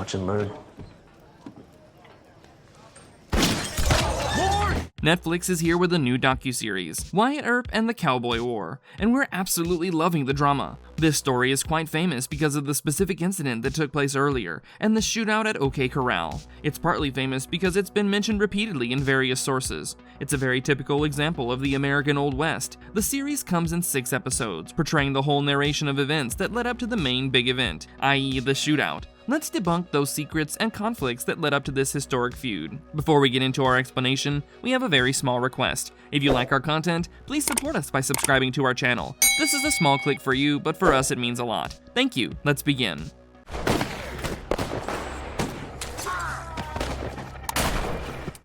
watch and learn. Netflix is here with a new docuseries, Wyatt Earp and the Cowboy War, and we're absolutely loving the drama. This story is quite famous because of the specific incident that took place earlier, and the shootout at OK Corral. It's partly famous because it's been mentioned repeatedly in various sources. It's a very typical example of the American Old West. The series comes in 6 episodes, portraying the whole narration of events that led up to the main big event, i.e. the shootout. Let's debunk those secrets and conflicts that led up to this historic feud. Before we get into our explanation, we have a very small request. If you like our content, please support us by subscribing to our channel. This is a small click for you, but for us it means a lot. Thank you. Let's begin.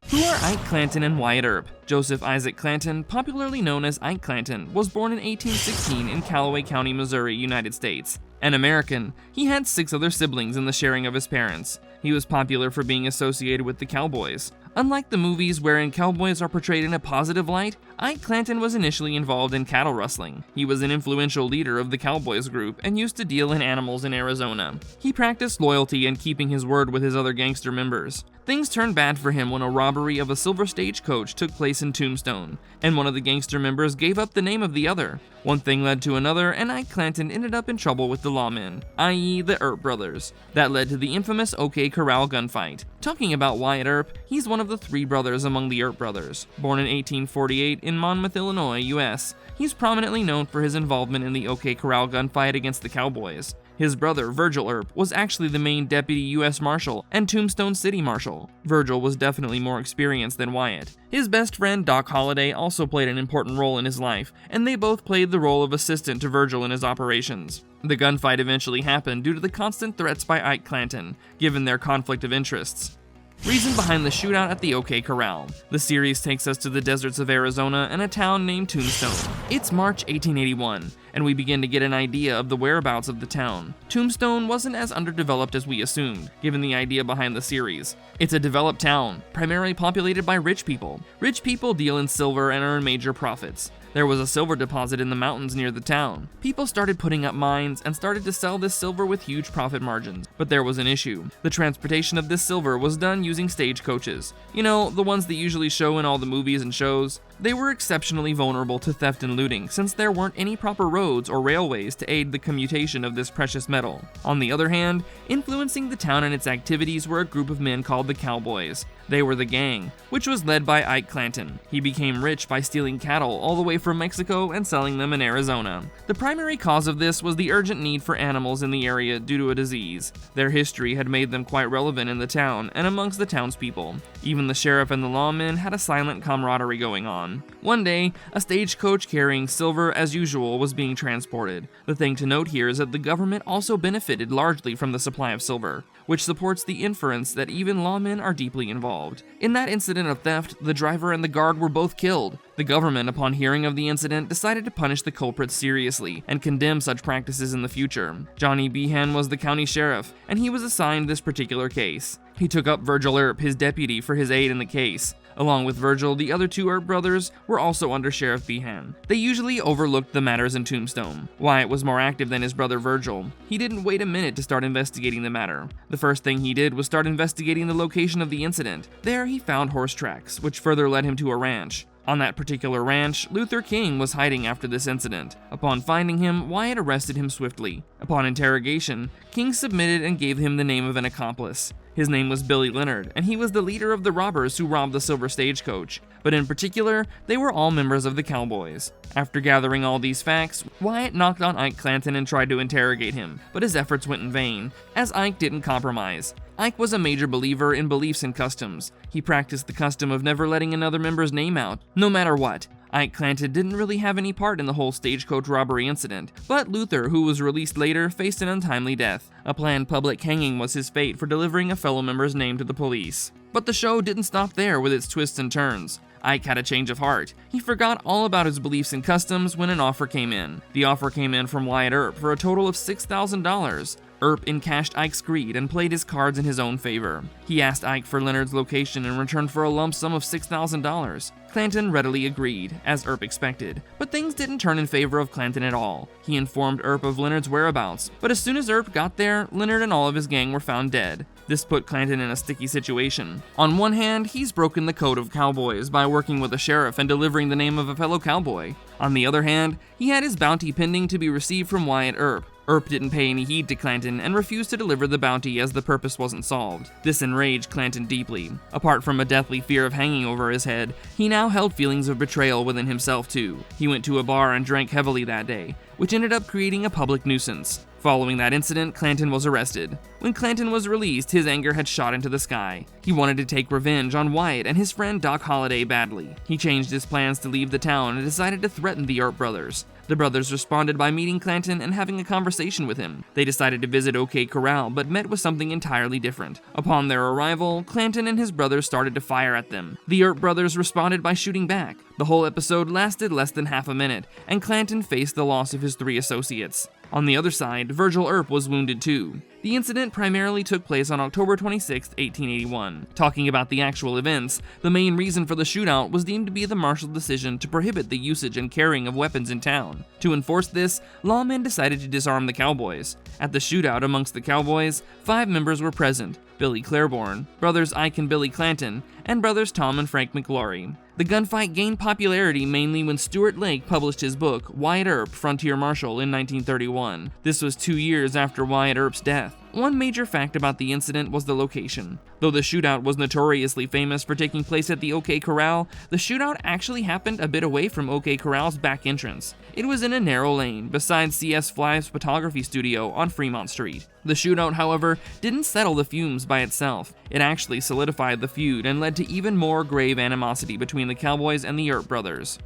Who are Ike Clanton and Wyatt Earp? Joseph Isaac Clanton, popularly known as Ike Clanton, was born in 1816 in Callaway County, Missouri, United States. An American, he had 6 other siblings in the sharing of his parents. He was popular for being associated with the Cowboys. Unlike the movies wherein cowboys are portrayed in a positive light, Ike Clanton was initially involved in cattle rustling. He was an influential leader of the Cowboys group and used to deal in animals in Arizona. He practiced loyalty and keeping his word with his other gangster members. Things turned bad for him when a robbery of a silver stagecoach took place in Tombstone, and one of the gangster members gave up the name of the other. One thing led to another, and Ike Clanton ended up in trouble with the lawmen, i.e. the Earp brothers. That led to the infamous OK Corral gunfight. Talking about Wyatt Earp, he's one of the 3 brothers among the Earp brothers. Born in 1848 in Monmouth, Illinois, US, he's prominently known for his involvement in the OK Corral gunfight against the Cowboys. His brother, Virgil Earp, was actually the main deputy U.S. Marshal and Tombstone City Marshal. Virgil was definitely more experienced than Wyatt. His best friend, Doc Holliday, also played an important role in his life, and they both played the role of assistant to Virgil in his operations. The gunfight eventually happened due to the constant threats by Ike Clanton, given their conflict of interests. Reason behind the shootout at the OK Corral. The series takes us to the deserts of Arizona and a town named Tombstone. It's March 1881, and we begin to get an idea of the whereabouts of the town. Tombstone wasn't as underdeveloped as we assumed, given the idea behind the series. It's a developed town, primarily populated by rich people. Rich people deal in silver and earn major profits. There was a silver deposit in the mountains near the town. People started putting up mines and started to sell this silver with huge profit margins. But there was an issue. The transportation of this silver was done using stagecoaches. You know, the ones that usually show in all the movies and shows. They were exceptionally vulnerable to theft and looting since there weren't any proper roads or railways to aid the commutation of this precious metal. On the other hand, influencing the town and its activities were a group of men called the Cowboys. They were the gang, which was led by Ike Clanton. He became rich by stealing cattle all the way from Mexico and selling them in Arizona. The primary cause of this was the urgent need for animals in the area due to a disease. Their history had made them quite relevant in the town and amongst the townspeople. Even the sheriff and the lawmen had a silent camaraderie going on. One day, a stagecoach carrying silver as usual was being transported. The thing to note here is that the government also benefited largely from the supply of silver, which supports the inference that even lawmen are deeply involved. In that incident of theft, the driver and the guard were both killed. The government, upon hearing of the incident, decided to punish the culprits seriously and condemn such practices in the future. Johnny Behan was the county sheriff, and he was assigned this particular case. He took up Virgil Earp, his deputy, for his aid in the case. Along with Virgil, the other 2 Earp brothers were also under Sheriff Behan. They usually overlooked the matters in Tombstone. Wyatt was more active than his brother Virgil. He didn't wait a minute to start investigating the matter. The first thing he did was start investigating the location of the incident. There he found horse tracks, which further led him to a ranch. On that particular ranch, Luther King was hiding after this incident. Upon finding him, Wyatt arrested him swiftly. Upon interrogation, King submitted and gave him the name of an accomplice. His name was Billy Leonard, and he was the leader of the robbers who robbed the silver stagecoach. But in particular, they were all members of the Cowboys. After gathering all these facts, Wyatt knocked on Ike Clanton and tried to interrogate him, but his efforts went in vain, as Ike didn't compromise. Ike was a major believer in beliefs and customs. He practiced the custom of never letting another member's name out, no matter what. Ike Clanton didn't really have any part in the whole stagecoach robbery incident, but Luther, who was released later, faced an untimely death. A planned public hanging was his fate for delivering a fellow member's name to the police. But the show didn't stop there with its twists and turns. Ike had a change of heart. He forgot all about his beliefs and customs when an offer came in. The offer came in from Wyatt Earp for a total of $6,000. Earp encashed Ike's greed and played his cards in his own favor. He asked Ike for Leonard's location in return for a lump sum of $6,000. Clanton readily agreed, as Earp expected, but things didn't turn in favor of Clanton at all. He informed Earp of Leonard's whereabouts, but as soon as Earp got there, Leonard and all of his gang were found dead. This put Clanton in a sticky situation. On one hand, he's broken the code of cowboys by working with a sheriff and delivering the name of a fellow cowboy. On the other hand, he had his bounty pending to be received from Wyatt Earp. Earp didn't pay any heed to Clanton and refused to deliver the bounty as the purpose wasn't solved. This enraged Clanton deeply. Apart from a deathly fear of hanging over his head, he now held feelings of betrayal within himself too. He went to a bar and drank heavily that day, which ended up creating a public nuisance. Following that incident, Clanton was arrested. When Clanton was released, his anger had shot into the sky. He wanted to take revenge on Wyatt and his friend Doc Holliday badly. He changed his plans to leave the town and decided to threaten the Earp brothers. The brothers responded by meeting Clanton and having a conversation with him. They decided to visit OK Corral, but met with something entirely different. Upon their arrival, Clanton and his brothers started to fire at them. The Earp brothers responded by shooting back. The whole episode lasted less than half a minute, and Clanton faced the loss of his 3 associates. On the other side, Virgil Earp was wounded too. The incident primarily took place on October 26, 1881. Talking about the actual events, the main reason for the shootout was deemed to be the martial decision to prohibit the usage and carrying of weapons in town. To enforce this, lawmen decided to disarm the cowboys. At the shootout amongst the cowboys, 5 members were present: Billy Claiborne, brothers Ike and Billy Clanton, and brothers Tom and Frank McLaury. The gunfight gained popularity mainly when Stuart Lake published his book, Wyatt Earp, Frontier Marshal, in 1931. This was 2 years after Wyatt Earp's death. One major fact about the incident was the location. Though the shootout was notoriously famous for taking place at the OK Corral, the shootout actually happened a bit away from OK Corral's back entrance. It was in a narrow lane, beside C.S. Fly's photography studio on Fremont Street. The shootout, however, didn't settle the fumes by itself. It actually solidified the feud and led to even more grave animosity between the Cowboys and the Earp brothers.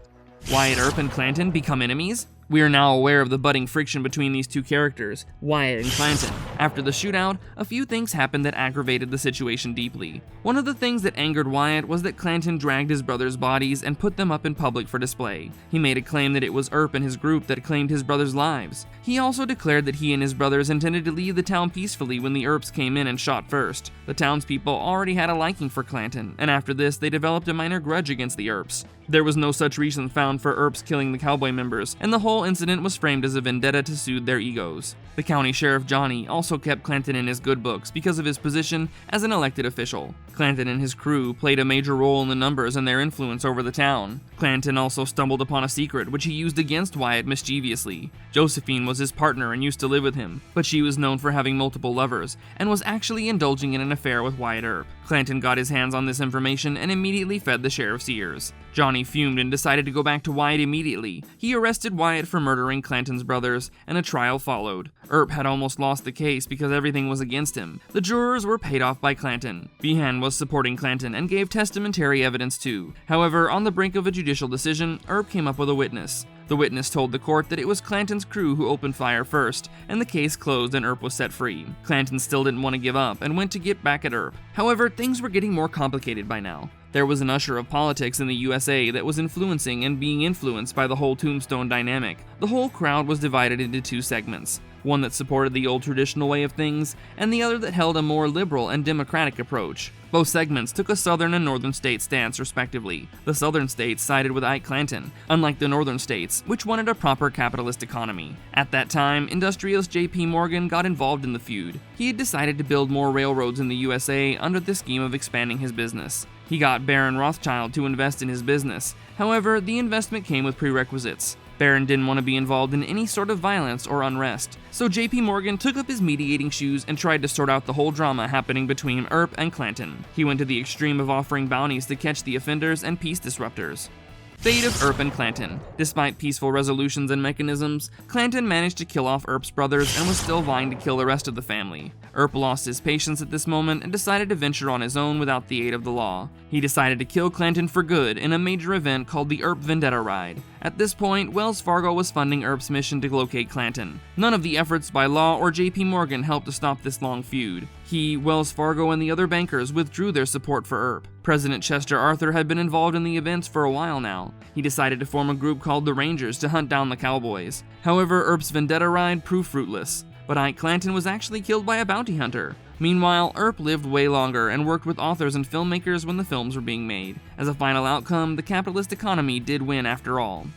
Wyatt Earp and Clanton become enemies? We are now aware of the budding friction between these two characters, Wyatt and Clanton. After the shootout, a few things happened that aggravated the situation deeply. One of the things that angered Wyatt was that Clanton dragged his brothers' bodies and put them up in public for display. He made a claim that it was Earp and his group that claimed his brothers' lives. He also declared that he and his brothers intended to leave the town peacefully when the Earps came in and shot first. The townspeople already had a liking for Clanton, and after this they developed a minor grudge against the Earps. There was no such reason found for Earps killing the cowboy members, and the whole incident was framed as a vendetta to soothe their egos. The county sheriff Johnny also kept Clanton in his good books because of his position as an elected official. Clanton and his crew played a major role in the numbers and their influence over the town. Clanton also stumbled upon a secret which he used against Wyatt mischievously. Josephine was his partner and used to live with him, but she was known for having multiple lovers and was actually indulging in an affair with Wyatt Earp. Clanton got his hands on this information and immediately fed the sheriff's ears. Johnny fumed and decided to go back to Wyatt immediately. He arrested Wyatt for murdering Clanton's brothers, and a trial followed. Earp had almost lost the case because everything was against him. The jurors were paid off by Clanton. Behan was supporting Clanton and gave testamentary evidence too. However, on the brink of a judicial decision, Earp came up with a witness. The witness told the court that it was Clanton's crew who opened fire first, and the case closed and Earp was set free. Clanton still didn't want to give up and went to get back at Earp. However, things were getting more complicated by now. There was an usher of politics in the USA that was influencing and being influenced by the whole Tombstone dynamic. The whole crowd was divided into 2 segments. One that supported the old traditional way of things, and the other that held a more liberal and democratic approach. Both segments took a southern and northern state stance respectively. The southern states sided with Ike Clanton, unlike the northern states, which wanted a proper capitalist economy. At that time, industrialist J.P. Morgan got involved in the feud. He had decided to build more railroads in the USA under the scheme of expanding his business. He got Baron Rothschild to invest in his business. However, the investment came with prerequisites. Baron didn't want to be involved in any sort of violence or unrest, so J.P. Morgan took up his mediating shoes and tried to sort out the whole drama happening between Earp and Clanton. He went to the extreme of offering bounties to catch the offenders and peace disruptors. Fate of Earp and Clanton. Despite peaceful resolutions and mechanisms, Clanton managed to kill off Earp's brothers and was still vying to kill the rest of the family. Earp lost his patience at this moment and decided to venture on his own without the aid of the law. He decided to kill Clanton for good in a major event called the Earp Vendetta Ride. At this point, Wells Fargo was funding Earp's mission to locate Clanton. None of the efforts by law or J.P. Morgan helped to stop this long feud. He, Wells Fargo, and the other bankers withdrew their support for Earp. President Chester Arthur had been involved in the events for a while now. He decided to form a group called the Rangers to hunt down the Cowboys. However, Earp's vendetta ride proved fruitless, but Ike Clanton was actually killed by a bounty hunter. Meanwhile, Earp lived way longer and worked with authors and filmmakers when the films were being made. As a final outcome, the capitalist economy did win after all.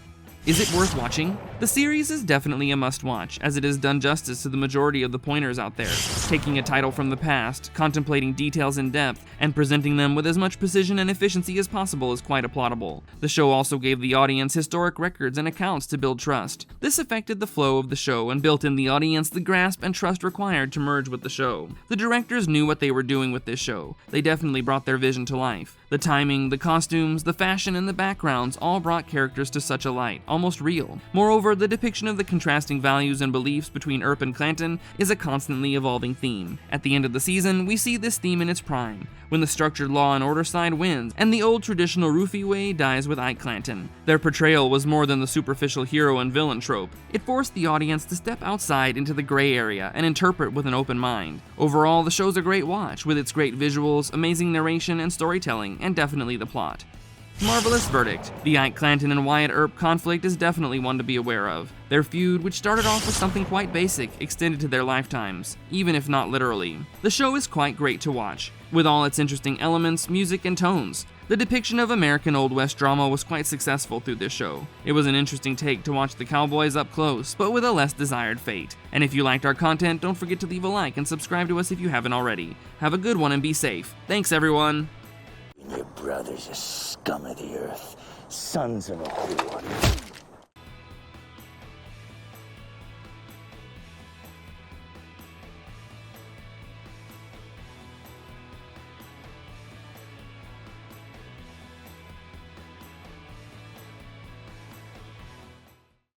Is it worth watching? The series is definitely a must-watch, as it has done justice to the majority of the pointers out there, taking a title from the past, contemplating details in depth, and presenting them with as much precision and efficiency as possible is quite applaudable. The show also gave the audience historic records and accounts to build trust. This affected the flow of the show and built in the audience the grasp and trust required to merge with the show. The directors knew what they were doing with this show. They definitely brought their vision to life. The timing, the costumes, the fashion, and the backgrounds all brought characters to such a light, almost real. Moreover, the depiction of the contrasting values and beliefs between Earp and Clanton is a constantly evolving theme. At the end of the season, we see this theme in its prime, when the structured law and order side wins, and the old traditional roofie way dies with Ike Clanton. Their portrayal was more than the superficial hero and villain trope. It forced the audience to step outside into the gray area and interpret with an open mind. Overall, the show's a great watch, with its great visuals, amazing narration and storytelling, and definitely the plot. Marvelous verdict. The Ike Clanton and Wyatt Earp conflict is definitely one to be aware of. Their feud, which started off with something quite basic, extended to their lifetimes, even if not literally. The show is quite great to watch, with all its interesting elements, music, and tones. The depiction of American Old West drama was quite successful through this show. It was an interesting take to watch the Cowboys up close, but with a less desired fate. And if you liked our content, don't forget to leave a like and subscribe to us if you haven't already. Have a good one and be safe. Thanks, everyone! Your brother's a scum of the earth, sons of a whore.